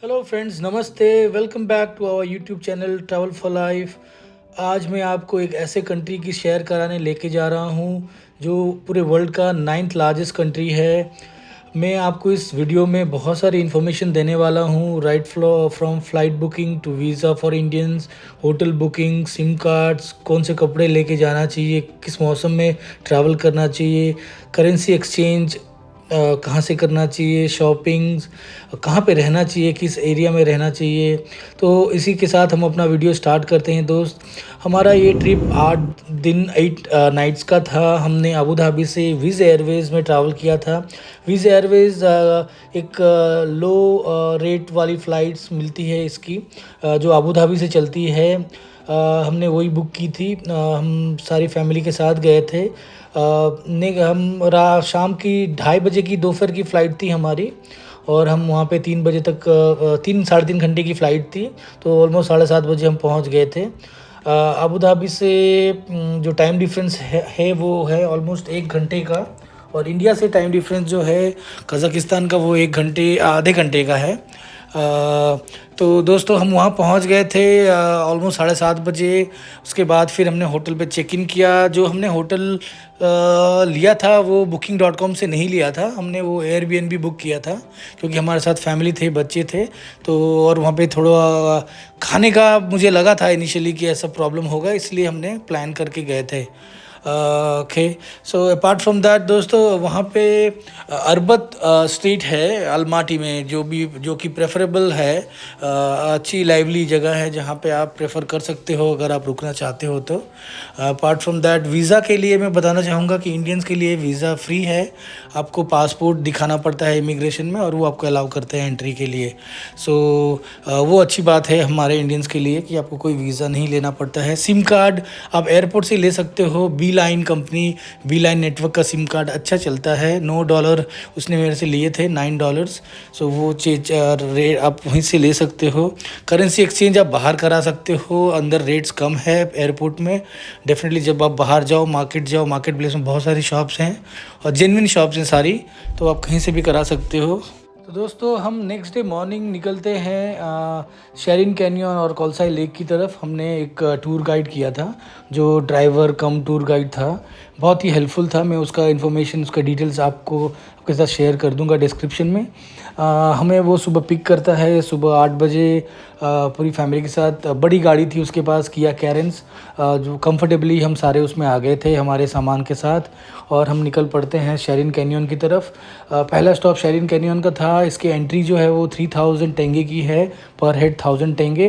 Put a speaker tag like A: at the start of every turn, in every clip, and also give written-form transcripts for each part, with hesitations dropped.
A: Hello friends, नमस्ते। Welcome back to our YouTube channel travel for life. आज मैं आपको एक ऐसे कंट्री की शेयर कराने लेके जा रहा हूँ जो पूरे वर्ल्ड का 9th लार्जेस्ट कंट्री है। मैं आपको इस वीडियो में बहुत सारी इन्फॉर्मेशन देने वाला हूँ, right from flight booking to visa for Indians, hotel booking, SIM cards, कौन से कपड़े लेके जाना चाहिए, किस मौसम में ट्रैवल करना चाहिए, करेंसी एक्सचेंज कहाँ से करना चाहिए, शॉपिंग्स कहाँ पे रहना चाहिए, किस एरिया में रहना चाहिए। तो इसी के साथ हम अपना वीडियो स्टार्ट करते हैं दोस्त। हमारा ये ट्रिप 8 दिन 8 नाइट्स का था। हमने अबू धाबी से विज़ एयरवेज़ में ट्रैवल किया था। विज़ एयरवेज़ एक लो रेट वाली फ़्लाइट्स मिलती है इसकी, जो अबू धाबी से चलती है। हमने वही बुक की थी। हम सारी फैमिली के साथ गए थे। ने हम रा शाम की 2:30 बजे की दोपहर की फ़्लाइट थी हमारी, और हम वहाँ पे 3 बजे तक 3 साढ़े 3 घंटे की फ़्लाइट थी, तो ऑलमोस्ट 7:30 बजे हम पहुँच गए थे। अबू धाबी से जो टाइम डिफरेंस है वो है ऑलमोस्ट 1 घंटे का, और इंडिया से टाइम डिफरेंस जो है कज़ाकिस्तान का वो 1 घंटे आधे घंटे का है। तो दोस्तों हम वहाँ पहुँच गए थे ऑलमोस्ट 7:30 बजे। उसके बाद फिर हमने होटल पे चेक इन किया। जो हमने होटल लिया था वो booking.com से नहीं लिया था, हमने वो एयरबीएनबी बुक किया था, क्योंकि हमारे साथ फैमिली थे, बच्चे थे। तो और वहाँ पे थोड़ा खाने का मुझे लगा था इनिशियली कि ऐसा प्रॉब्लम होगा, इसलिए हमने प्लान करके गए थे। Okay, so apart from that दोस्तों, वहाँ पे अरबत स्ट्रीट है अलमाटी में, जो कि प्रेफरेबल है। अच्छी लाइवली जगह है जहाँ पे आप प्रेफर कर सकते हो अगर आप रुकना चाहते हो तो। अपार्ट फ्रॉम दैट, वीज़ा के लिए मैं बताना चाहूँगा कि इंडियंस के लिए वीज़ा फ्री है। आपको पासपोर्ट दिखाना पड़ता है इमिग्रेशन में, और वो आपको अलाउ करते हैं एंट्री के लिए। सो वो अच्छी बात है हमारे इंडियंस के लिए कि आपको कोई वीज़ा नहीं लेना पड़ता है। सिम कार्ड आप एयरपोर्ट से ले सकते हो। B line company, B line network का सिम कार्ड अच्छा चलता है। $9 उसने मेरे से लिए थे, $9। सो वो चीज रेट आप वहीं से ले सकते हो। करेंसी एक्सचेंज आप बाहर करा सकते हो, अंदर रेट्स कम है एयरपोर्ट में। डेफिनेटली जब आप बाहर जाओ, मार्केट प्लेस में बहुत सारी शॉप्स हैं और जेन्युइन शॉप्स हैं सारी, तो आप कहीं से भी करा सकते हो। तो दोस्तों हम नेक्स्ट डे मॉर्निंग निकलते हैं शेरिन कैनियन और कौलसाई लेक की तरफ। हमने एक टूर गाइड किया था, जो ड्राइवर कम टूर गाइड था, बहुत ही हेल्पफुल था। मैं उसका इन्फॉर्मेशन, उसका डिटेल्स आपके साथ शेयर कर दूंगा डिस्क्रिप्शन में। हमें वो सुबह पिक करता है सुबह 8 बजे, पूरी फैमिली के साथ। बड़ी गाड़ी थी उसके पास, किया कैरेंस, जो कंफर्टेबली हम सारे उसमें आ गए थे हमारे सामान के साथ, और हम निकल पड़ते हैं शेरिन कैनियन की तरफ। पहला स्टॉप शेरिन कैनियन का था। इसकी एंट्री जो है वो 3000 टेंगे की है, पर head 1000 tenge.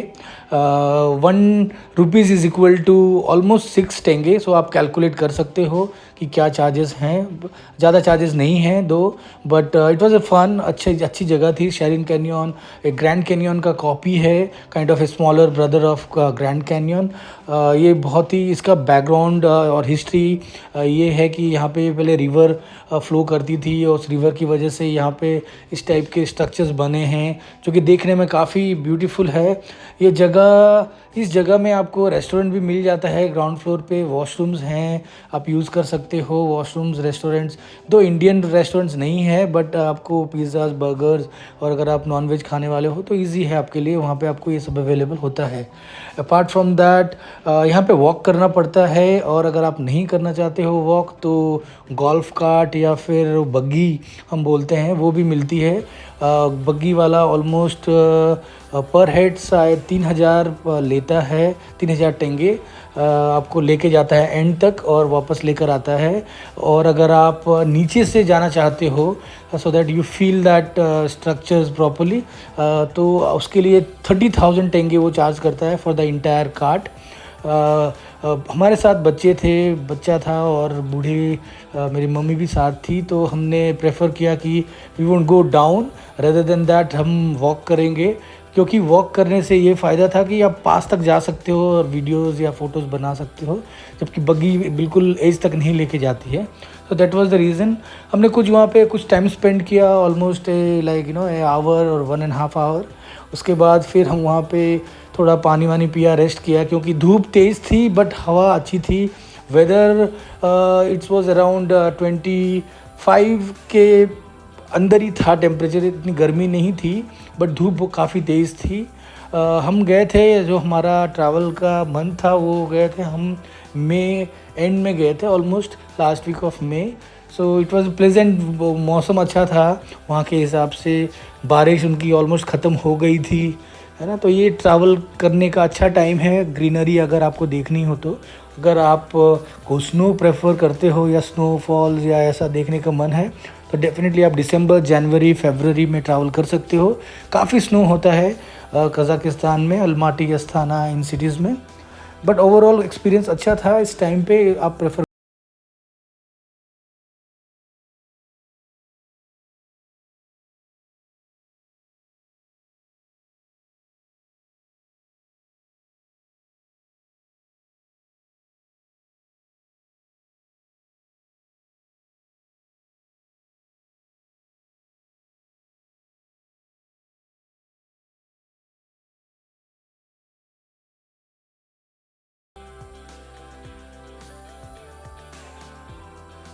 A: 1 rupees is equal to almost 6 tenge. सो आप कैलकुलेट कर सकते हो कि क्या चार्जेस हैं। ज़्यादा चार्जेस नहीं हैं though, but it was a fun. अच्छी जगह थी शेरिन कैनियन। एक ग्रैंड कैनियन का कॉपी है, kind of a smaller brother of Grand Canyon. ये बहुत ही, इसका बैकग्राउंड और हिस्ट्री ये है कि यहाँ पे पहले रिवर फ्लो करती थी, और उस रिवर की वजह से यहाँ पे इस टाइप के स्ट्रक्चर्स बने हैं, जो कि देखने में काफ़ी ब्यूटीफुल है। ये जगह, इस जगह में आपको रेस्टोरेंट भी मिल जाता है। ग्राउंड फ्लोर पे वॉशरूम्स हैं, आप यूज़ कर सकते हो वॉशरूम्स। रेस्टोरेंट्स दो इंडियन रेस्टोरेंट्स नहीं है, बट आपको पिज़्ज़ाज, बर्गर्स, और अगर आप नॉनवेज खाने वाले हो तो इजी है आपके लिए, वहाँ पे आपको ये सब अवेलेबल होता है। अपार्ट फ्रॉम दैट, यहाँ पे वॉक करना पड़ता है, और अगर आप नहीं करना चाहते हो वॉक, तो गोल्फ कार्ट या फिर बग्गी हम बोलते हैं, वो भी मिलती है। बग्गी वाला ऑलमोस्ट पर हेड शायद 3000 लेता है, 3000 टेंगे। आपको लेके जाता है एंड तक और वापस लेकर आता है। और अगर आप नीचे से जाना चाहते हो, so that you feel that structures properly, तो उसके लिए 30,000 टेंगे वो चार्ज करता है फॉर द इंटायर कार्ट। हमारे साथ बच्चा था, और बूढ़ी मेरी मम्मी भी साथ थी, तो हमने प्रेफर किया कि we won't go down, rather than that हम वॉक करेंगे। क्योंकि वॉक करने से ये फ़ायदा था कि आप पास तक जा सकते हो और वीडियोज़ या फ़ोटोज़ बना सकते हो, जबकि बग्गी बिल्कुल एज तक नहीं लेके जाती है। तो दैट वाज द रीज़न। हमने वहाँ पे कुछ टाइम स्पेंड किया, ऑलमोस्ट लाइक ए आवर और 1.5 आवर। उसके बाद फिर हम वहाँ पे थोड़ा पानी वानी पिया, रेस्ट किया, क्योंकि धूप तेज़ थी बट हवा अच्छी थी। वेदर इट्स वाज अराउंड 25 के अंदर ही था टेम्परेचर, इतनी गर्मी नहीं थी। बट धूप काफ़ी तेज़ थी। हम गए थे, जो हमारा ट्रैवल का मंथ था वो गए थे हम मई एंड में गए थे, almost last week of May. So it was pleasant, मौसम अच्छा था वहाँ के हिसाब से, बारिश उनकी ऑलमोस्ट ख़त्म हो गई थी, है ना। तो ये ट्रैवल करने का अच्छा टाइम है, ग्रीनरी अगर आपको देखनी हो तो। अगर आप को स्नो प्रेफर करते हो या स्नोफॉल्स या ऐसा देखने का मन है तो डेफिनेटली आप दिसंबर, जनवरी, फरवरी में ट्रैवल कर सकते हो। काफ़ी स्नो होता है कज़ाकिस्तान में, अलमाटी, अस्थाना, इन सिटीज़ में। बट ओवरऑल एक्सपीरियंस अच्छा था। इस टाइम पे आप प्रेफर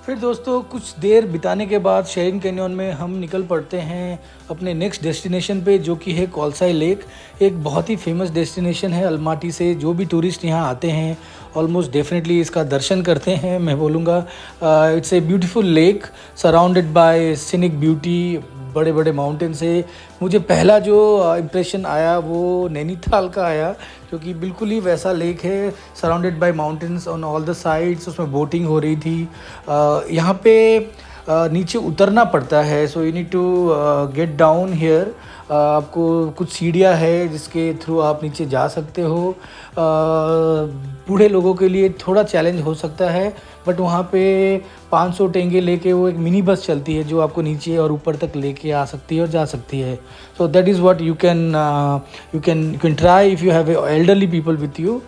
A: फिर दोस्तों कुछ देर बिताने के बाद शेरिंग कैनियन में हम निकल पड़ते हैं अपने नेक्स्ट डेस्टिनेशन पे, जो कि है कॉलसाई लेक। एक बहुत ही फेमस डेस्टिनेशन है अलमाटी से। जो भी टूरिस्ट यहाँ आते हैं ऑलमोस्ट डेफिनेटली इसका दर्शन करते हैं, मैं बोलूँगा। It's a beautiful lake surrounded by scenic beauty, बड़े बड़े माउंटेन से। मुझे पहला जो इम्प्रेशन आया वो नैनीताल का आया, क्योंकि बिल्कुल ही वैसा लेक है, surrounded by mountains on all the sides. उसमें बोटिंग हो रही थी। यहाँ पे नीचे उतरना पड़ता है, so you need to get down here. आपको कुछ सीढ़ियाँ है जिसके थ्रू आप नीचे जा सकते हो। बूढ़े लोगों के लिए थोड़ा चैलेंज हो सकता है, बट वहाँ पे 500 टेंगे लेके वो एक मिनी बस चलती है जो आपको नीचे और ऊपर तक लेके आ सकती है और जा सकती है। So that is what you can try if you have elderly people with you.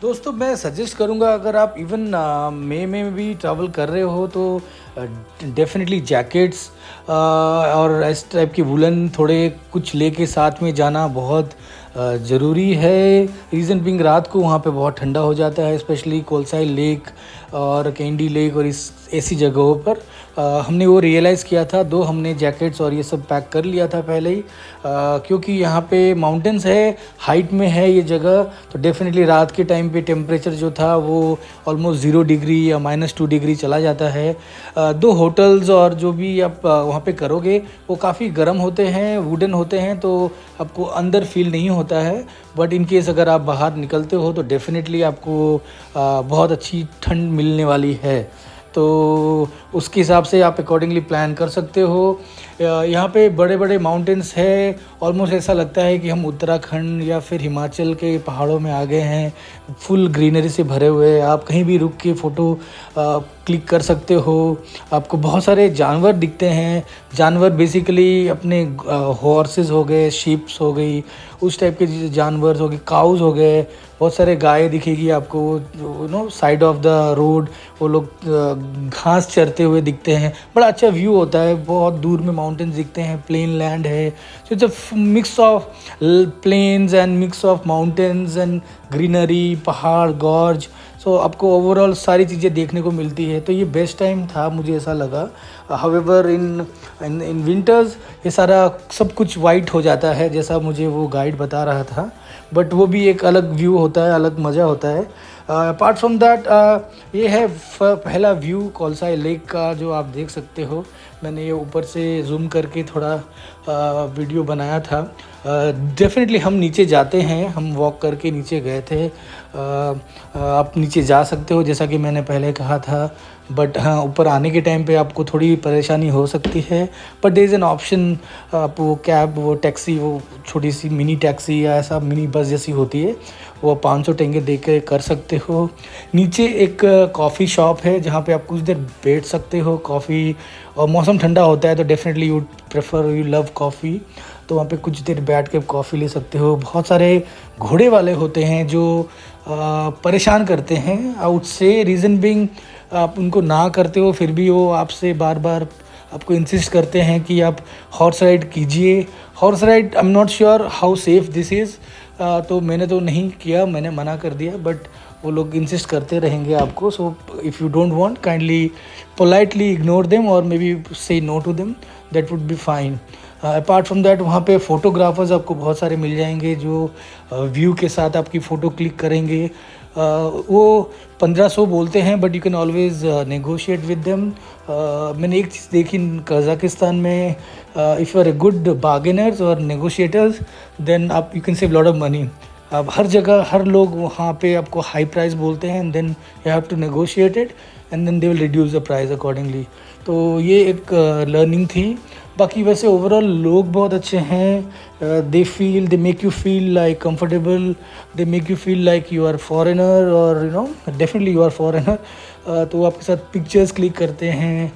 A: दोस्तों मैं सजेस्ट करूँगा, अगर आप इवन मई में भी ट्रैवल कर रहे हो तो डेफिनेटली जैकेट्स और इस टाइप की वुलन थोड़े कुछ लेके साथ में जाना बहुत ज़रूरी है। रीज़न बिंग रात को वहाँ पे बहुत ठंडा हो जाता है, स्पेशली कोलसाई लेक और कैंडी लेक और इस ऐसी जगहों पर। हमने वो रियलाइज़ किया था, दो हमने जैकेट्स और ये सब पैक कर लिया था पहले ही, क्योंकि यहाँ पे माउंटेन्स है, हाइट में है ये जगह। तो डेफिनेटली रात के टाइम पे टेम्परेचर जो था वो ऑलमोस्ट 0 डिग्री या -2 डिग्री चला जाता है। दो होटल्स और जो भी आप वहाँ पे करोगे वो काफ़ी गर्म होते हैं, वुडन होते हैं, तो आपको अंदर फील नहीं होता है। बट इन केस अगर आप बाहर निकलते हो तो डेफिनेटली आपको बहुत अच्छी ठंड मिलने वाली है। तो उसके हिसाब से आप अकॉर्डिंगली प्लान कर सकते हो। यहाँ पे बड़े बड़े माउंटेन्स है, ऑलमोस्ट ऐसा लगता है कि हम उत्तराखंड या फिर हिमाचल के पहाड़ों में आ गए हैं। फुल ग्रीनरी से भरे हुए, आप कहीं भी रुक के फ़ोटो क्लिक कर सकते हो। आपको बहुत सारे जानवर दिखते हैं। जानवर बेसिकली अपने हॉर्सेस हो गए, शीप्स हो गई, उस टाइप के जानवर हो गए, काउज हो गए, बहुत सारे गाय दिखेगी आपको, साइड ऑफ द रोड वो लोग घास चरते हुए दिखते हैं। बड़ा अच्छा व्यू होता है, बहुत दूर में माउंटेन्स दिखते हैं, प्लेन लैंड है। So it's a mix of plains and mix of mountains and greenery, पहाड़, गॉर्ज। सो आपको ओवरऑल सारी चीज़ें देखने को मिलती है, तो ये बेस्ट टाइम था, मुझे ऐसा लगा। हाउएवर इन विंटर्स ये सारा सब कुछ वाइट हो जाता है, जैसा मुझे वो गाइड बता रहा था। बट वो भी एक अलग व्यू होता है, अलग मज़ा होता है। अपार्ट फ्रॉम दैट ये है पहला व्यू कॉलसाई लेक का जो आप देख सकते हो। मैंने ये ऊपर से जूम करके थोड़ा वीडियो बनाया था। डेफिनेटली हम नीचे जाते हैं, हम वॉक करके नीचे गए थे। आप नीचे जा सकते हो जैसा कि मैंने पहले कहा था, बट हाँ ऊपर आने के टाइम पे आपको थोड़ी परेशानी हो सकती है। But there is an option, आप वो कैब, वो टैक्सी, वो छोटी सी मिनी टैक्सी या ऐसा मिनी बस जैसी होती है, वो 500 टेंगे दे के कर सकते हो। नीचे एक कॉफ़ी शॉप है जहाँ पे आप कुछ देर बैठ सकते हो, कॉफ़ी, और मौसम ठंडा होता है तो definitely you prefer, you love coffee, तो वहाँ पे कुछ देर बैठ के कॉफ़ी ले सकते हो। बहुत सारे घोड़े वाले होते हैं जो परेशान करते हैं, आउट से रीज़न बिंग आप उनको ना करते हो फिर भी वो आपसे बार बार आपको इंसिस्ट करते हैं कि आप हॉर्स राइड कीजिए। Horse ride I am not sure how safe this is, तो मैंने तो नहीं किया, मैंने मना कर दिया, बट वो लोग इंसिस्ट करते रहेंगे आपको। So if you don't want, kindly politely ignore them और maybe say no to them, that would be fine. Apart from that वहाँ पे फ़ोटोग्राफर्स आपको बहुत सारे मिल जाएंगे जो व्यू के साथ आपकी फ़ोटो क्लिक करेंगे। वो 1500 बोलते हैं, but you can always negotiate with them. मैंने एक चीज़ देखी कज़ाकिस्तान में, if you are a good bargainers और नेगोशिएटर्स देन आप you can save lot of money. अब हर जगह हर लोग वहाँ पे आपको हाई प्राइस बोलते हैं, and then you have to negotiate it and then they will reduce the price accordingly. तो ये एक लर्निंग थी। बाकी वैसे ओवरऑल लोग बहुत अच्छे हैं। They make you feel like comfortable, they make you feel like you are foreigner, और डेफिनेटली यू आर फॉरेनर। तो आपके साथ पिक्चर्स क्लिक करते हैं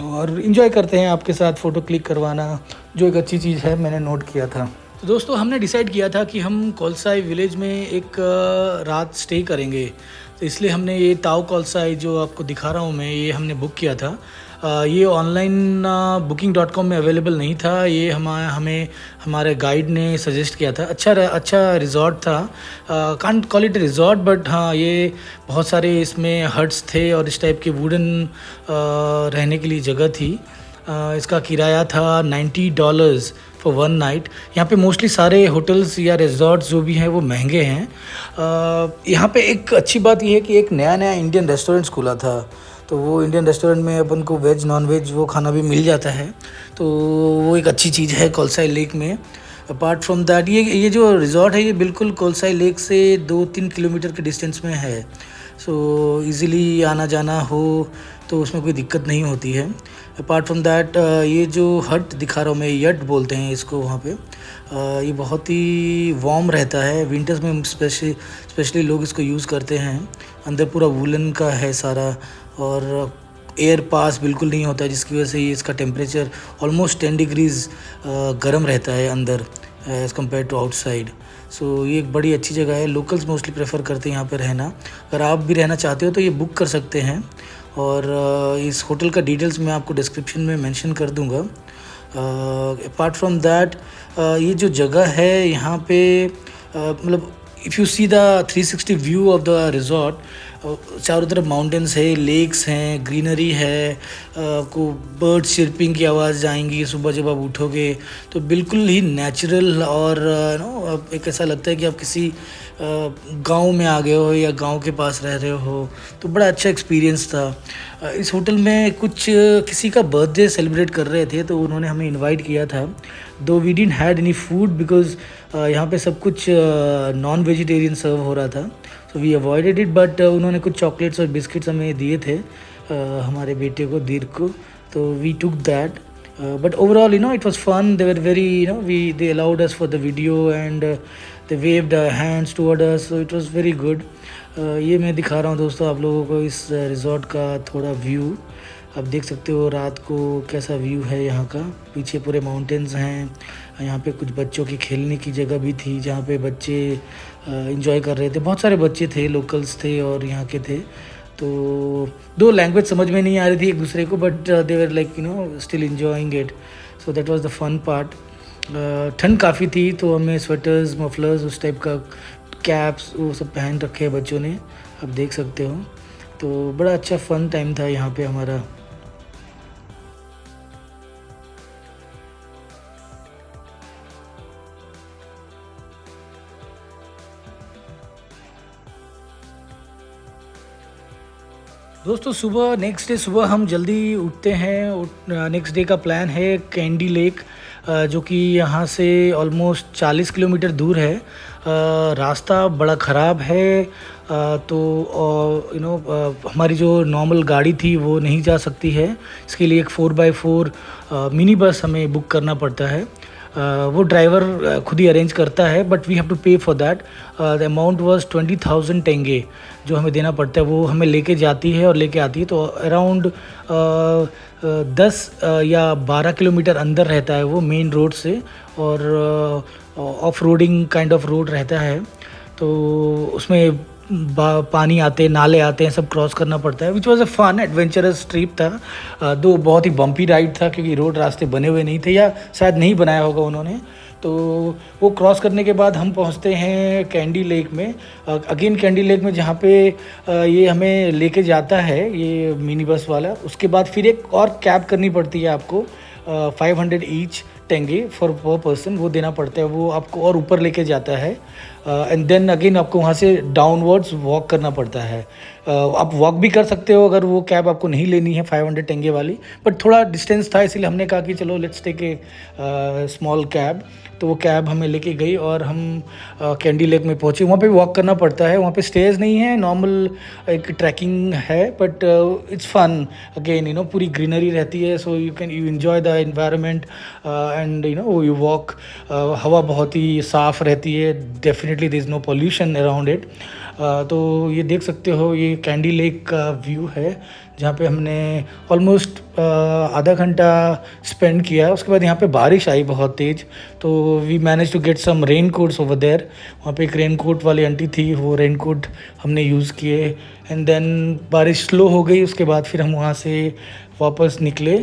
A: और इन्जॉय करते हैं आपके साथ फ़ोटो क्लिक करवाना, जो एक अच्छी चीज़ है, मैंने नोट किया था। तो दोस्तों हमने डिसाइड किया था कि हम कोलसाई विलेज में एक रात स्टे करेंगे, तो इसलिए हमने ये ताओ कोलसाई जो आपको दिखा रहा हूँ मैं, ये हमने बुक किया था। ये ऑनलाइन booking.com में अवेलेबल नहीं था, ये हमें हमारे गाइड ने सजेस्ट किया था। अच्छा रिज़ॉर्ट था, can't call it resort, but हाँ ये बहुत सारे इसमें हट्स थे और इस टाइप के वुडन रहने के लिए जगह थी। इसका किराया था $90 फॉर 1 नाइट। यहाँ पे मोस्टली सारे होटल्स या रिजॉर्ट्स जो भी हैं वो महंगे हैं। यहाँ पे एक अच्छी बात ये है कि एक नया इंडियन रेस्टोरेंट्स खुला था, तो वो इंडियन रेस्टोरेंट में अपन को वेज नॉन वेज वो खाना भी मिल जाता है, तो वो एक अच्छी चीज़ है कोलसाई लेक में। अपार्ट फ्रॉम दैट ये जो रिज़ॉर्ट है ये बिल्कुल कोलसाई लेक से 2-3 किलोमीटर के डिस्टेंस में है, सो इजीली आना जाना हो तो उसमें कोई दिक्कत नहीं होती है। अपार्ट फ्रॉम दैट ये जो हट दिखा रहा हूँ मैं, यट बोलते हैं इसको वहाँ पे, ये बहुत ही वार्म रहता है। विंटर्स में स्पेशली लोग इसको यूज़ करते हैं। अंदर पूरा वूलन का है सारा, और एयर पास बिल्कुल नहीं होता है, जिसकी वजह से ये इसका टेम्परेचर ऑलमोस्ट 10 डिग्रीज़ गर्म रहता है अंदर एज़ कम्पेयर टू आउटसाइड। सो ये एक बड़ी अच्छी जगह है। लोकल्स मोस्टली प्रेफर करते हैं यहाँ पे रहना। अगर आप भी रहना चाहते हो तो ये बुक कर सकते हैं, और इस होटल का डिटेल्स मैं आपको डिस्क्रिप्शन में मेंशन कर दूँगा। अपार्ट फ्रॉम दैट ये जो जगह है यहाँ पे मतलब if you see the 360 view of the resort, चारों तरफ माउंटेन्स है, लेक्स हैं, ग्रीनरी है, को बर्ड चिर्पिंग की आवाज़ आएंगी सुबह जब आप उठोगे, तो बिल्कुल ही नेचुरल, और एक ऐसा लगता है कि आप किसी गांव में आ गए हो या गांव के पास रह रहे हो। तो बड़ा अच्छा एक्सपीरियंस था। इस होटल में किसी का बर्थडे सेलिब्रेट कर रहे थे, तो उन्होंने हमें इनवाइट किया था। Though we didn't had any food because यहाँ पे सब कुछ नॉन वेजिटेरियन सर्व हो रहा था, so we avoided it, but उन्होंने कुछ चॉकलेट्स और बिस्किट्स हमें दिए थे हमारे बेटे को, दीर्घ को, तो we took that. But overall, it was fun. They were very, they allowed us for the video, and they waved hands toward us, so it was very good. ये मैं दिखा रहा हूँ दोस्तों आप लोगों को इस रिज़ॉर्ट का थोड़ा व्यू। आप देख सकते हो रात को कैसा व्यू है यहाँ का। पीछे पूरे माउंटेन्स हैं। यहाँ पे कुछ बच्चों की खेलने की जगह भी थी, जहाँ पे बच्चे इंजॉय कर रहे थे। बहुत सारे बच्चे थे, लोकल्स थे और यहाँ के थे। तो दो लैंग्वेज समझ में नहीं आ रही थी एक दूसरे को, but they were like still enjoying it, so that was the fun part. ठंड काफ़ी थी, तो हमें स्वेटर्स, मफलर्स, उस टाइप का कैप्स वो सब पहन रखे हैं बच्चों ने, आप देख सकते हो। तो बड़ा अच्छा फ़न टाइम था यहाँ पे हमारा। दोस्तों सुबह नेक्स्ट डे सुबह हम जल्दी उठते हैं। नेक्स्ट डे का प्लान है कैंडी लेक, जो कि यहाँ से ऑलमोस्ट 40 किलोमीटर दूर है। रास्ता बड़ा ख़राब है, तो हमारी जो नॉर्मल गाड़ी थी वो नहीं जा सकती है। इसके लिए एक 4x4 मिनी बस हमें बुक करना पड़ता है। वो ड्राइवर खुद ही अरेंज करता है, बट वी हैव टू पे for that. The amount was 20,000 टेंगे जो हमें देना पड़ता है। वो हमें लेके जाती है और लेके आती है, तो अराउंड 10 या 12 किलोमीटर अंदर रहता है वो मेन रोड से, और off roading kind of road रहता है। तो उसमें पानी आते, नाले आते हैं, सब क्रॉस करना पड़ता है। Which was a fun adventurous trip था। दो बहुत ही बम्पी राइड था, क्योंकि रोड रास्ते बने हुए नहीं थे, या शायद नहीं बनाया होगा उन्होंने। तो वो क्रॉस करने के बाद हम पहुंचते हैं कैंडी लेक में। अगेन कैंडी लेक में जहाँ पे ये हमें लेके जाता है ये मिनी बस वाला। उसके बाद फिर एक और कैब करनी पड़ती है आपको, 500 ईच टेंगे फॉर पर पर्सन वो देना पड़ता है, वो आपको और ऊपर लेके जाता है एंड देन अगेन आपको वहाँ से डाउनवर्ड्स वॉक करना पड़ता है। आप वॉक भी कर सकते हो अगर वो कैब आपको नहीं लेनी है 500 टेंगे वाली, बट थोड़ा डिस्टेंस था इसीलिए हमने कहा कि चलो let's take a small cab. तो वो कैब हमें लेके गई और हम कैंडी लेक में पहुँचे। वहाँ पे वॉक करना पड़ता है, वहाँ पे स्टेज नहीं है, नॉर्मल एक ट्रैकिंग है, बट इट्स फन अगेन, पूरी ग्रीनरी रहती है, so you enjoy the environment and you walk. हवा बहुत ही साफ़ रहती है, definitely there is no pollution around it. तो ये देख सकते हो, ये कैंडी लेक का व्यू है जहाँ पे हमने ऑलमोस्ट आधा घंटा स्पेंड किया। उसके बाद यहाँ पे बारिश आई बहुत तेज़, तो we manage to get some rain coats over there. वहाँ पे एक रेन कोट वाली आंटी थी, वो रेन कोट हमने यूज़ किए एंड देन बारिश स्लो हो गई। उसके बाद फिर हम वहाँ से वापस निकले।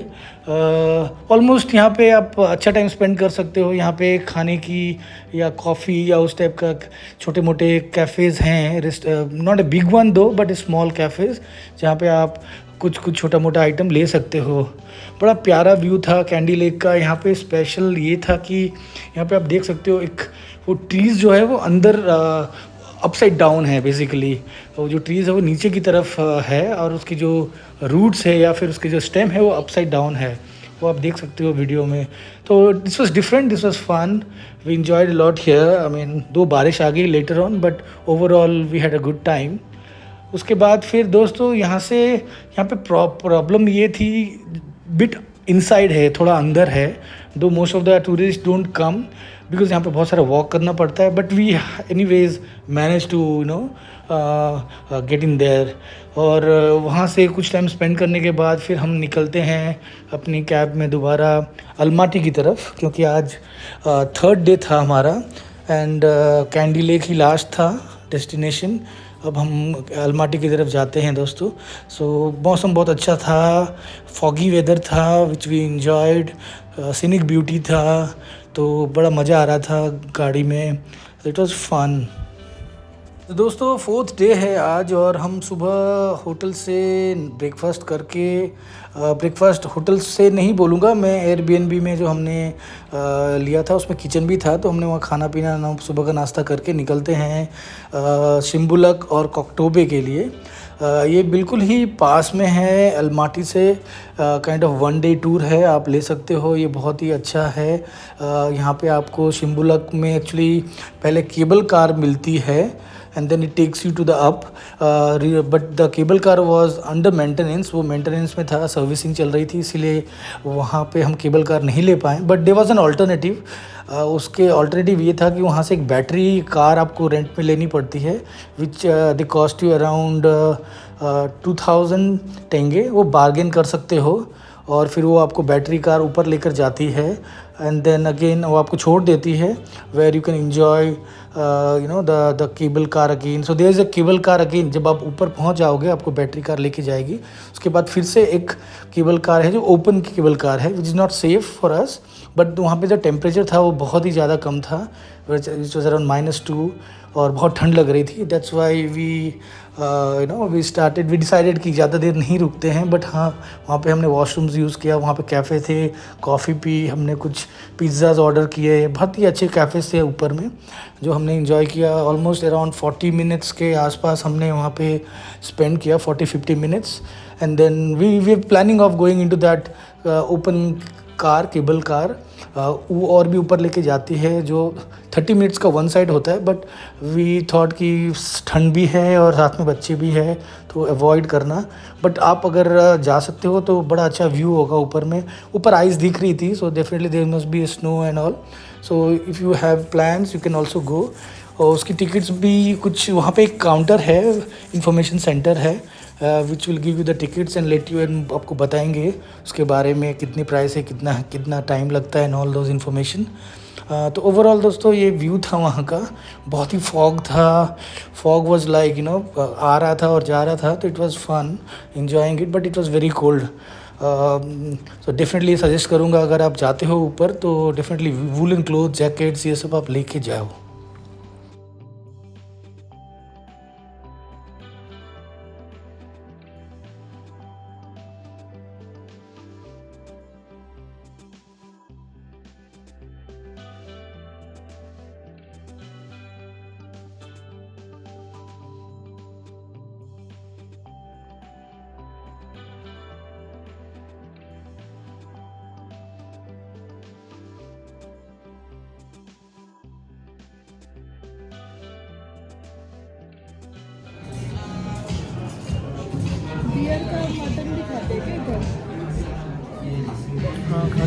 A: ऑलमोस्ट यहाँ पे आप अच्छा टाइम स्पेंड कर सकते हो। यहाँ पे खाने की या कॉफ़ी या उस टाइप का छोटे मोटे कैफ़ेज़ हैं, नॉट अ बिग वन दो बट स्मॉल कैफ़ेज़, जहाँ पे आप कुछ कुछ छोटा मोटा आइटम ले सकते हो। बड़ा प्यारा व्यू था कैंडी लेक का। यहाँ पे स्पेशल ये था कि यहाँ पे आप देख सकते हो एक वो ट्रीज़ जो है वो अंदर अपसाइड डाउन है बेसिकली। वो जो ट्रीज़ है वो नीचे की तरफ है और उसकी जो रूट्स है या फिर उसकी जो स्टेम है वो अपसाइड डाउन है, वो आप देख सकते हो वीडियो में। तो this was different, this was fun, we enjoyed a lot here. I mean though बारिश आ गई later on, but overall we had a good time. उसके बाद फिर दोस्तों यहाँ पे प्रॉब्लम ये थी, बिट इनसाइड है, थोड़ा अंदर है, though most of the tourist don't come because यहाँ पे बहुत सारा वॉक करना पड़ता है, but we anyways manage to get in there. और वहाँ से कुछ टाइम स्पेंड करने के बाद फिर हम निकलते हैं अपनी कैब में दोबारा अलमाटी की तरफ, क्योंकि आज थर्ड डे था हमारा and candy lake he last था डेस्टिनेशन। अब हम अलमाटी की तरफ जाते हैं दोस्तों। सो मौसम बहुत अच्छा था, फॉगी वेदर था which we enjoyed, scenic beauty था, तो बड़ा मज़ा आ रहा था गाड़ी में, इट वाज फन। तो दोस्तों फोर्थ डे है आज और हम सुबह होटल से ब्रेकफास्ट करके, ब्रेकफास्ट होटल से नहीं बोलूँगा मैं, एयरबीएनबी में जो हमने लिया था उसमें किचन भी था, तो हमने वहाँ खाना पीना सुबह का नाश्ता करके निकलते हैं शिम्बुलक और कोक्टोबे के लिए। ये बिल्कुल ही पास में है अलमाटी से, kind of one day tour है, आप ले सकते हो, ये बहुत ही अच्छा है। यहाँ पे आपको शिम्बुलक में एक्चुअली पहले केबल कार मिलती है and then it takes you to the up, but the cable car was under maintenance, वो मेंटेनेंस में था, सर्विसिंग चल रही थी, इसीलिए वहाँ पे हम केबल कार नहीं ले पाए, but there was an alternative. उसके अल्टरनेटिव ये था कि वहाँ से एक बैटरी कार आपको रेंट पे लेनी पड़ती है, विच दे कॉस्ट यू अराउंड 2000 टेंगे। वो बार्गेन कर सकते हो और फिर वो आपको बैटरी कार ऊपर लेकर जाती है एंड देन अगेन वो आपको छोड़ देती है, where you can enjoy the cable car again. So there is a cable car again, जब आप ऊपर पहुंच जाओगे आपको बैटरी कार लेके जाएगी। उसके बाद फिर से एक केबल कार है जो ओपन केबल कार है, which is not safe for us, but वहाँ पे जो टेम्परेचर था वो बहुत ही ज़्यादा कम था, विच वॉज अराउंड -2 और बहुत ठंड लग रही थी। That's why we we decided कि ज़्यादा देर नहीं रुकते हैं, बट हाँ वहाँ पे हमने वॉशरूम्स यूज़ किया, वहाँ पे कैफ़े थे, कॉफ़ी पी, हमने कुछ पिज़्ज़ाज़ ऑर्डर किए, बहुत ही अच्छे कैफ़ेज़ थे ऊपर में जो हमने इन्जॉय किया। ऑलमोस्ट अराउंड 40 मिनट्स के आसपास हमने वहाँ पे स्पेंड किया, 40-50 minutes, and then we planning of going into that open car, cable car. वो और भी ऊपर लेके जाती है, जो 30 मिनट्स का वन साइड होता है, बट वी थॉट कि ठंड भी है और साथ में बच्चे भी है तो अवॉइड करना। बट आप अगर जा सकते हो तो बड़ा अच्छा व्यू होगा ऊपर में, ऊपर आइस दिख रही थी, so definitely there must be snow and all. So if you have plans you can also go. और उसकी टिकट्स भी कुछ वहाँ पे एक काउंटर है, इंफॉर्मेशन सेंटर है, which will give you the tickets and let you, and आपको बताएंगे उसके बारे में कितनी प्राइस है, कितना टाइम लगता है एंड ऑल दोज इन्फॉर्मेशन। तो ओवरऑल दोस्तों ये व्यू था वहाँ का, बहुत ही फॉग था, फॉग वाज लाइक आ रहा था और जा रहा था, तो it was fun enjoying it, but it was very cold. तो डेफिनेटली सजेस्ट करूँगा अगर आप जाते हो ऊपर तो डेफिनेटली वूलन क्लोथ, जैकेट्स, ये सब आप लेके जाओ।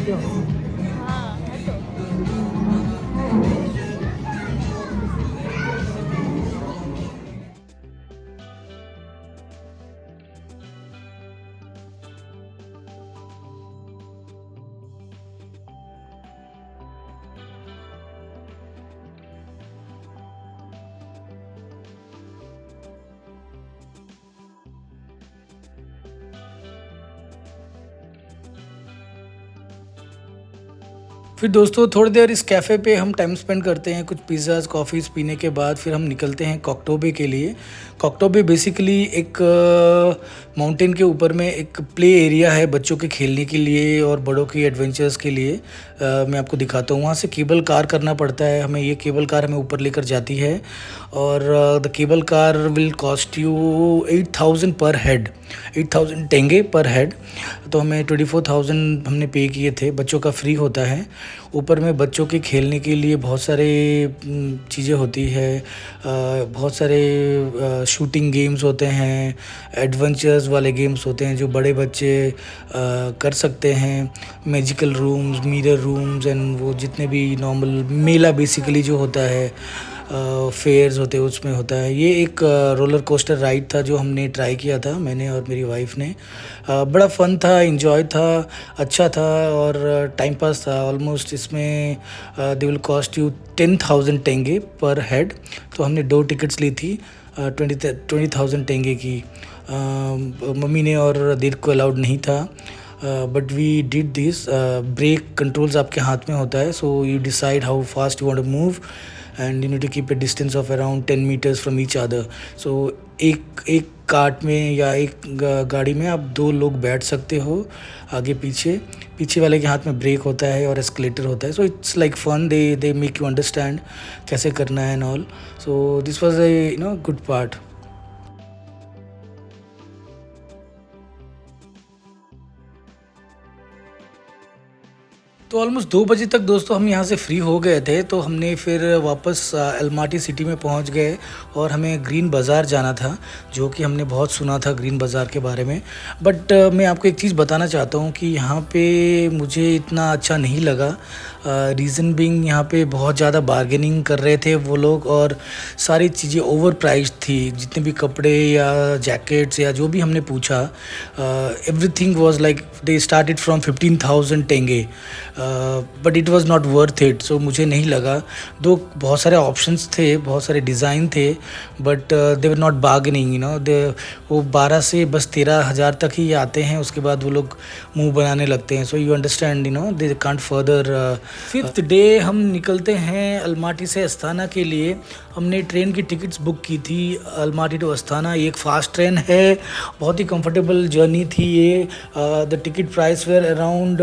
A: क्या?
B: हाँ है तो।
A: फिर दोस्तों थोड़ी देर इस कैफ़े पे हम टाइम स्पेंड करते हैं, कुछ पिज़्ज़ाज़, कॉफ़ीज़ पीने के बाद फिर हम निकलते हैं कॉकटोबे के लिए। कॉकटोबे बेसिकली एक माउंटेन के ऊपर में एक प्ले एरिया है बच्चों के खेलने के लिए और बड़ों की एडवेंचर्स के लिए। मैं आपको दिखाता हूँ, वहाँ से केबल कार करना पड़ता है हमें, ये केबल कार हमें ऊपर लेकर जाती है और the cable car will cost you 8000 पर हेड, 8000 टेंगे पर हेड। तो हमें 24,000 हमने पे किए थे, बच्चों का फ्री होता है। ऊपर में बच्चों के खेलने के लिए बहुत सारे चीज़ें होती है, बहुत सारे शूटिंग गेम्स होते हैं, एडवेंचर्स वाले गेम्स होते हैं जो बड़े बच्चे कर सकते हैं। Magical rooms, mirror rooms and वो जितने भी नॉर्मल मेला बेसिकली जो होता है, फेयर्स होते हैं उसमें होता है। ये एक रोलर कोस्टर राइड था जो हमने ट्राई किया था, मैंने और मेरी वाइफ ने। बड़ा फ़न था, एंजॉय था, अच्छा था और टाइम पास था ऑलमोस्ट। इसमें दे विल कॉस्ट यू 10,000 टेंगे पर हेड। तो हमने 2 टिकट्स ली थी 20,000 टेंगे की। मम्मी ने और दीदी को अलाउड नहीं था, but we did this. Brake controls आपके हाथ में होता है, so you decide how fast you want to move and you need to keep a distance of around 10 metres from each other. So एक एक कार्ट में या एक गाड़ी में आप 2 लोग बैठ सकते हो, आगे पीछे। पीछे वाले के हाथ में ब्रेक होता है और एस्केलेटर होता है, so it's like fun. They make you understand कैसे करना है and all. So this was a good part. तो ऑलमोस्ट 2 बजे तक दोस्तों हम यहाँ से फ्री हो गए थे, तो हमने फिर वापस अलमाटी सिटी में पहुँच गए और हमें ग्रीन बाज़ार जाना था, जो कि हमने बहुत सुना था ग्रीन बाज़ार के बारे में। बट मैं आपको एक चीज़ बताना चाहता हूँ कि यहाँ पे मुझे इतना अच्छा नहीं लगा। रीज़न बीइंग यहाँ पे बहुत ज़्यादा बार्गेनिंग कर रहे थे वो लोग और सारी चीज़ें ओवर प्राइस्ड थी। जितने भी कपड़े या जैकेट्स या जो भी हमने पूछा, everything was like they started from 15,000 tenge, but it was not worth it. So मुझे नहीं लगा। दो बहुत सारे ऑप्शंस थे, बहुत सारे डिज़ाइन थे, but they were not bargaining, they वो 12 से बस 13,000 तक ही आते हैं, उसके बाद वो लोग मुंह बनाने लगते हैं। So you understand, they can't further. Fifth day हम निकलते हैं अलमाटी से अस्थाना के लिए। हमने ट्रेन की टिकट्स बुक की थी अलमाटी टू अस्थाना। ये एक फ़ास्ट ट्रेन है, बहुत ही कंफर्टेबल जर्नी थी ये। The ticket price were around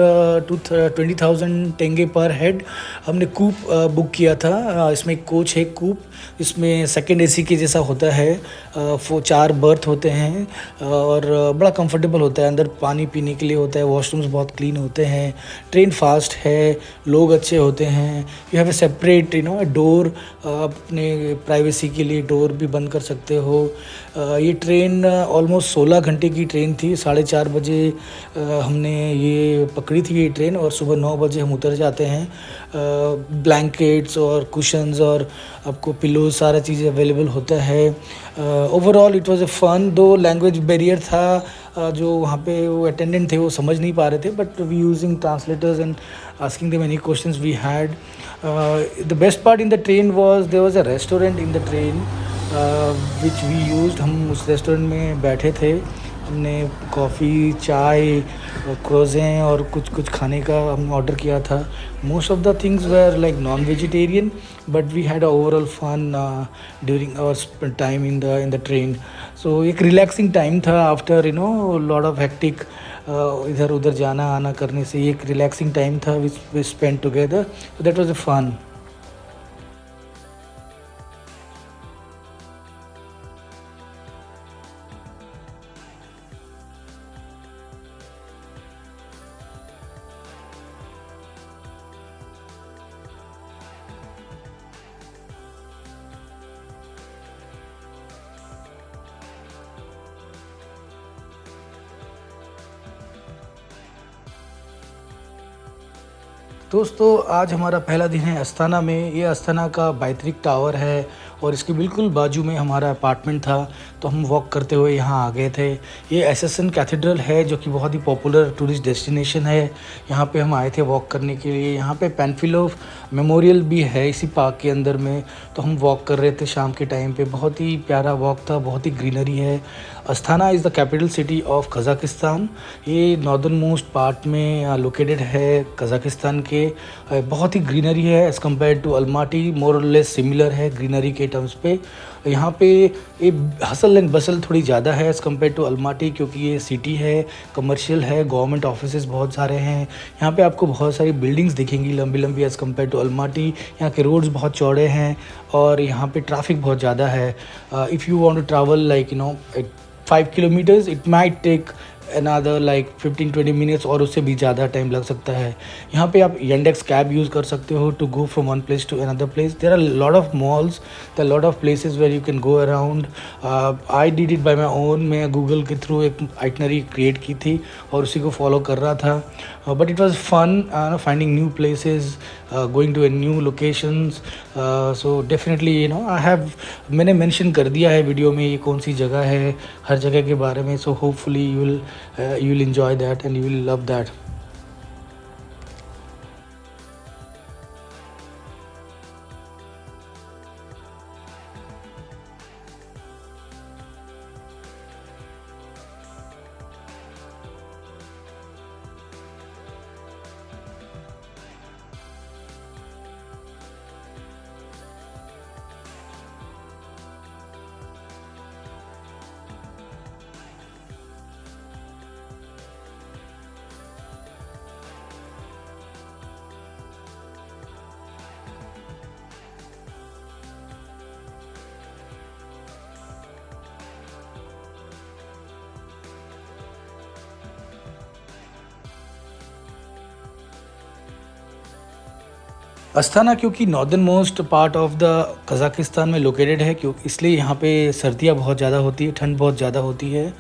A: 20,000 tenge पर हेड। हमने कूप बुक किया था। इसमें एक कोच है कूप, इसमें सेकंड एसी के जैसा होता है। 4 बर्थ होते हैं और बड़ा कंफर्टेबल होता है। अंदर पानी पीने के लिए होता है, वॉशरूम्स बहुत क्लीन होते हैं। ट्रेन फास्ट है, लोग अच्छे होते हैं। You have a separate door, अपने प्राइवेसी के लिए डोर भी बंद कर सकते हो। ये ट्रेन ऑलमोस्ट 16 घंटे की ट्रेन थी। 4:30 बजे हमने ये पकड़ी थी ये ट्रेन और सुबह 9 बजे हम उतर जाते हैं। ब्लैंकेट्स और कुशन्स और आपको पिलो सारा चीज़ अवेलेबल होता है। Overall it was a fun. Though language barrier था, जो वहाँ पे वो अटेंडेंट थे वो समझ नहीं पा रहे थे, but we using translators and asking them any questions we had. The best part in the train was there was a restaurant in the train which we used. हम उस रेस्टोरेंट में बैठे थे, हमने कॉफ़ी, चाय, क्रोज़ें और कुछ कुछ खाने का हमने ऑर्डर किया था। Most of the things were like non vegetarian, but we had a overall fun during our time in the train. So एक रिलैक्सिंग टाइम था आफ्टर लॉट ऑफ हेक्टिक इधर उधर जाना आना करने से। एक रिलैक्सिंग टाइम था which we spend together, so that was a fun. दोस्तों आज हमारा पहला दिन है अस्थाना में। ये अस्थाना का बैतरिक टावर है और इसके बिल्कुल बाजू में हमारा अपार्टमेंट था, तो हम वॉक करते हुए यहाँ आ गए थे। ये एसएसएन कैथेड्रल है जो कि बहुत ही पॉपुलर टूरिस्ट डेस्टिनेशन है। यहाँ पे हम आए थे वॉक करने के लिए। यहाँ पे पेनफिलोव मेमोरियल भी है इसी पार्क के अंदर में, तो हम वॉक कर रहे थे शाम के टाइम पे। बहुत ही प्यारा वॉक था, बहुत ही ग्रीनरी है। Asthana is the capital city of Kazakhstan. ये नॉर्दर्न मोस्ट पार्ट में लोकेटेड है कज़ाकिस्तान के। बहुत ही ग्रीनरी है एज़ कम्पेयर टू अलमाटी, मोर और लेस सिमिलर है ग्रीनरी के टर्म्स पे। यहाँ पे ये हसल एंड बसल थोड़ी ज़्यादा है एज़ कम्पेयर टू अलमाटी, क्योंकि ये सिटी है, कमर्शियल है, गवर्नमेंट ऑफिसेज बहुत सारे हैं। यहाँ पे आपको बहुत सारी बिल्डिंग्स दिखेंगी लंबी लंबी एज़ कम्पेयर टू अलमाटी। यहाँ के रोड्स बहुत चौड़े हैं और यहाँ पे ट्रैफिक बहुत ज़्यादा है। If you want to travel like 5 kilometres it might take another like 15-20 minutes, और उससे भी ज़्यादा टाइम लग सकता है। यहाँ पे आप Yandex कैब यूज़ कर सकते हो to go from one place to another place. There are lot of malls, there are lot of places where you can go around. I did it by my own. मैं Google के through एक itinerary create की थी और उसी को follow कर रहा था। But it was fun finding new places, going to new locations. So definitely I have, मैंने मेंशन कर दिया है वीडियो में ये कौन सी जगह है, हर जगह के बारे में। So hopefully you will enjoy that and you will love that. Astana क्योंकि northern most part of the Kazakhstan में लोकेटेड है, क्यों इसलिए यहाँ पे सर्दियाँ बहुत ज़्यादा होती है, ठंड बहुत ज़्यादा होती है।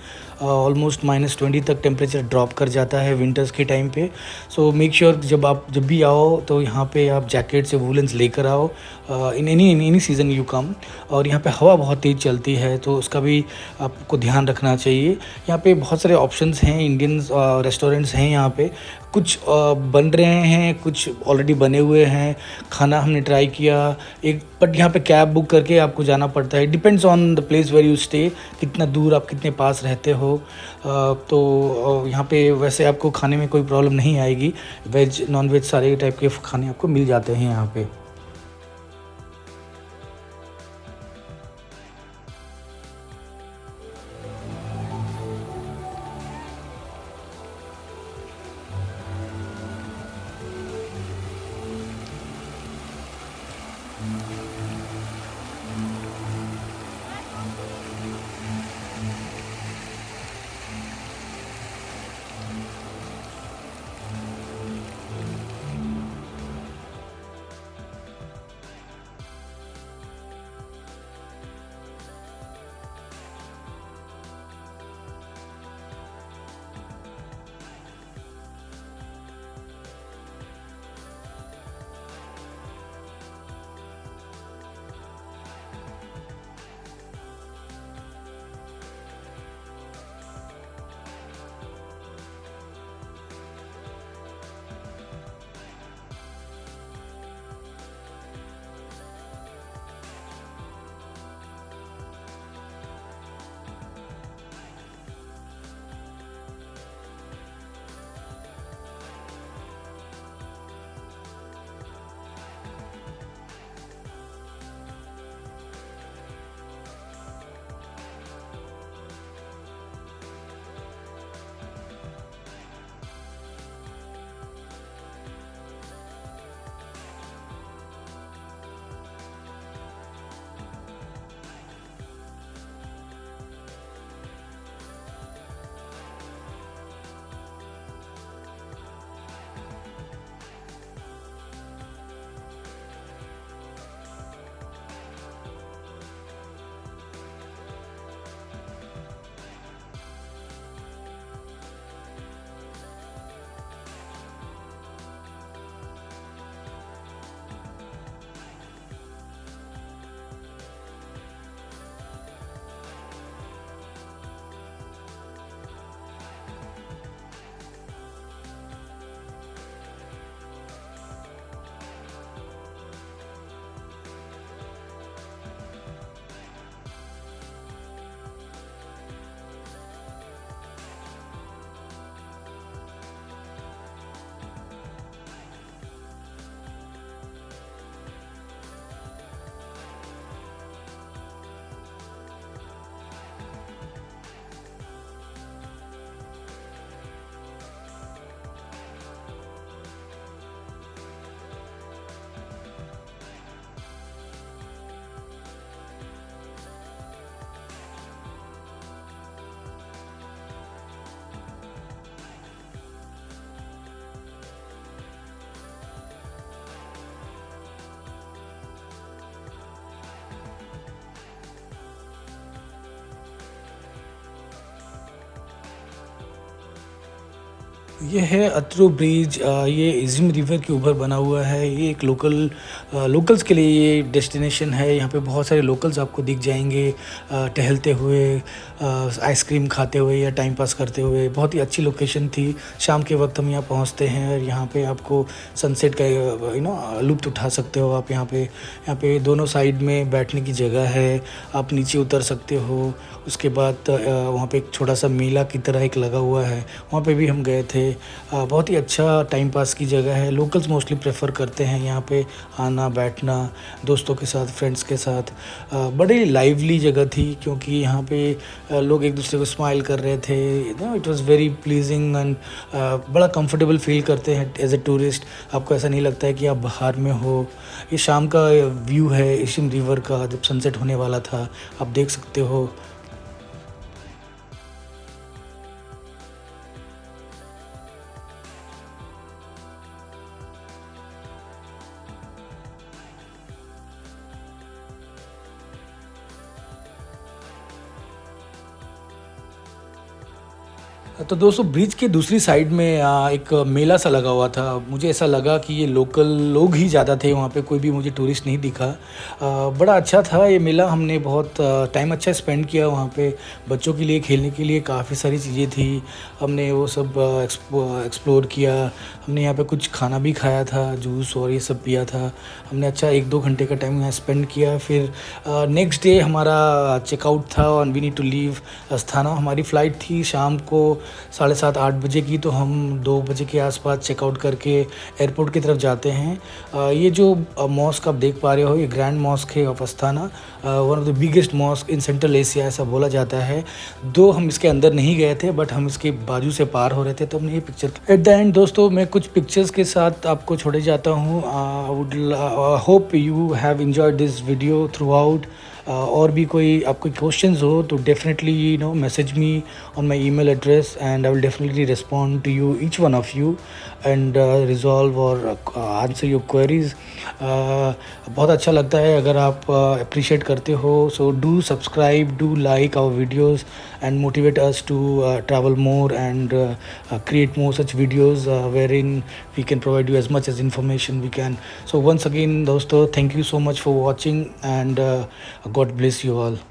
A: ऑलमोस्ट -20 तक टेम्परेचर ड्रॉप कर जाता है विंटर्स के टाइम पे। सो मेक श्योर जब भी आओ तो यहाँ पे आप जैकेट से वूलेंस लेकर आओ in any season you come. और यहाँ पे हवा बहुत तेज़ चलती है, तो उसका भी आपको ध्यान रखना चाहिए। यहाँ पे बहुत सारे ऑप्शंस हैं, इंडियन रेस्टोरेंट्स हैं यहाँ पे। कुछ बन रहे हैं, कुछ ऑलरेडी बने हुए हैं। खाना हमने ट्राई किया एक, बट यहाँ पे कैब बुक करके आपको जाना पड़ता है। Depends on the place where you stay, कितना दूर आप कितने पास रहते हो। तो यहाँ पे वैसे आपको खाने में कोई प्रॉब्लम नहीं आएगी। वेज नॉन वेज सारे टाइप के खाने आपको मिल जाते हैं यहाँ पे। ये है अतरू ब्रिज। ये इजिम रिवर के ऊपर बना हुआ है। ये एक लोकल्स के लिए ये डेस्टिनेशन है। यहाँ पे बहुत सारे लोकल्स आपको दिख जाएंगे टहलते हुए, आइसक्रीम खाते हुए या टाइम पास करते हुए। बहुत ही अच्छी लोकेशन थी। शाम के वक्त हम यहाँ पहुँचते हैं और यहाँ पे आपको सनसेट का लुत्फ़ उठा सकते हो आप। यहाँ पे दोनों साइड में बैठने की जगह है। आप नीचे उतर सकते हो। उसके बाद वहाँ पे एक छोटा सा मेला की तरह एक लगा हुआ है, वहाँ पे भी हम गए थे। बहुत ही अच्छा टाइम पास की जगह है। लोकल्स मोस्टली प्रेफर करते हैं यहाँ पे आना बैठना, दोस्तों के साथ, फ्रेंड्स के साथ। बड़ी लाइवली जगह थी क्योंकि यहाँ पे लोग एक दूसरे को स्माइल कर रहे थे। It was very pleasing and बड़ा कंफर्टेबल फील करते हैं एज ए टूरिस्ट। आपको ऐसा नहीं लगता है कि आप बाहर में हो। ये शाम का व्यू है इशिम रिवर का, जब सनसेट होने वाला था, आप देख सकते हो। तो दोस्तों ब्रिज के दूसरी साइड में एक मेला सा लगा हुआ था। मुझे ऐसा लगा कि ये लोकल लोग ही ज़्यादा थे वहाँ पे, कोई भी मुझे टूरिस्ट नहीं दिखा। बड़ा अच्छा था ये मेला। हमने बहुत टाइम अच्छा स्पेंड किया वहाँ पे। बच्चों के लिए खेलने के लिए काफ़ी सारी चीज़ें थी। हमने वो सब एक्सप्लोर किया। हमने यहाँ पे कुछ खाना भी खाया था, जूस और ये सब पिया था। हमने अच्छा 1-2 घंटे का टाइम यहाँ स्पेंड किया। फिर नेक्स्ट डे हमारा चेकआउट था और we need to leave Astana. हमारी फ़्लाइट थी शाम को 7:30-8 बजे की, तो हम 2 बजे के आसपास चेकआउट करके एयरपोर्ट की तरफ जाते हैं। ये जो मॉस्क आप देख पा रहे हो, ये ग्रैंड मॉस्क है of Asthana, one of the biggest mosque in central Asia ऐसा बोला जाता है। दो हम इसके अंदर नहीं गए थे, बट हम इसके बाजू से पार हो रहे थे, तो हमने ये पिक्चर एट द एंड। दोस्तों मैं कुछ पिक्चर्स के साथ आपको छोड़े जाता हूँ। Would hope you have enjoyed this video throughout. और भी कोई आपको क्वेश्चंस हो तो definitely message me on my email address and I will definitely respond to you, each one of you, and resolve और आंसर योर क्वेरीज। बहुत अच्छा लगता है अगर आप अप्रिशिएट करते हो। So do subscribe, do like our videos and motivate us to travel more and create more such videos wherein we can provide you as much as information we can. So once again dosto, thank you so much for watching and God bless you all.